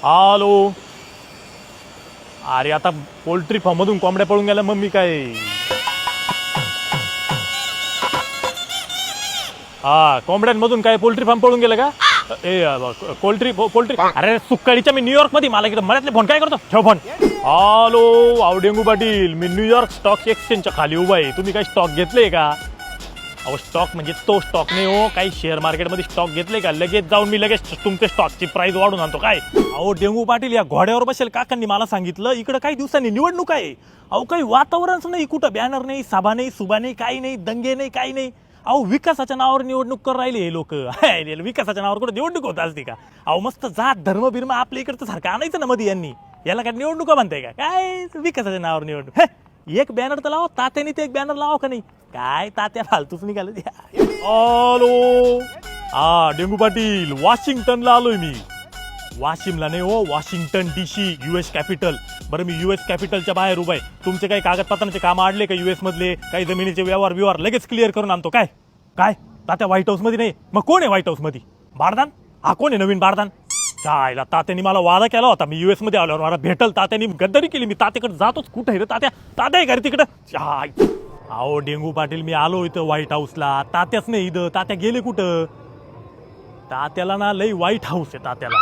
Hello. अरे आता poultry form मधून कोंबड्या पळून गेल्या मग मी काय. हा कोंबड्यांमधून काय पोल्ट्री फार्म पळून गेलं का. पोल्ट्री पोल्ट्री अरे सुकाळीच्या मी न्यूयॉर्क मध्ये मला इकडे मळ्यातले फोन काय करतो ठेव फोन. हॅलो आव डेंगू पाटील मी न्यूयॉर्क स्टॉक एक्सचेंजच्या खाली उभा आहे. तुम्ही काही स्टॉक घेतले का. अहो स्टॉक म्हणजे तो स्टॉक नाही हो. काही शेअर मार्केटमध्ये स्टॉक घेतले का लगेच जाऊन मी लगेच तुमच्या स्टॉकची प्राइस वाढून आणतो काय. अहो डेंगू पाटील या घोड्यावर बसेल काकांनी मला सांगितलं इकडे काही दिवसांनी निवडणूक आहे. अहो काही वातावरणच नाही कुठं बॅनर नाही सभा नाही सुभा नाही काही नाही दंगे नाही काही नाही. अहो विकासाच्या नावावर निवडणूक करून राहिले हे लोक. विकासाच्या नावावर कुठे निवडणूक होत असते का. अहो मस्त जात धर्म बिर्म आपल्या इकडचं सारखं आणायचं ना मध्ये यांनी. याला काय निवडणुका म्हणताय का काय विकासाच्या नावावर निवडणूक. एक बॅनर तर लावा तात्याने ते एक बॅनर लावा का नाही काय तात्या फालतूच निघालं. हॅलो हा डेंगू पाटील वॉशिंग्टनला आलोय मी. वाशिमला नाही हो वॉशिंग्टन DC US कॅपिटल. बरं मी US कॅपिटलच्या बाहेर उभा आहे. तुमचे काही कागदपत्रांचे काम आडले का US मधले काही जमिनीचे व्यवहार लगेच क्लिअर करून आणतो काय. काय तात्या व्हाईट हाऊस मध्ये नाही मग कोण आहे व्हाईट हाऊस मध्ये. बारदान हा कोण आहे नवीन बारदान. चायला तात्याने मला वादा केला होता मी US मध्ये आल्यावर मला भेटल. तात्याने गद्दारी केली. मी तात्याकडे जातोच कुठे रे तात्या तात्या घरी तिकडं. अहो डेंगू पाटील मी आलो इथं व्हाईट हाऊसला तात्याच नाही इथं. तात्या गेले कुठं. तात्याला ना लई व्हाईट हाऊस आहे तात्याला.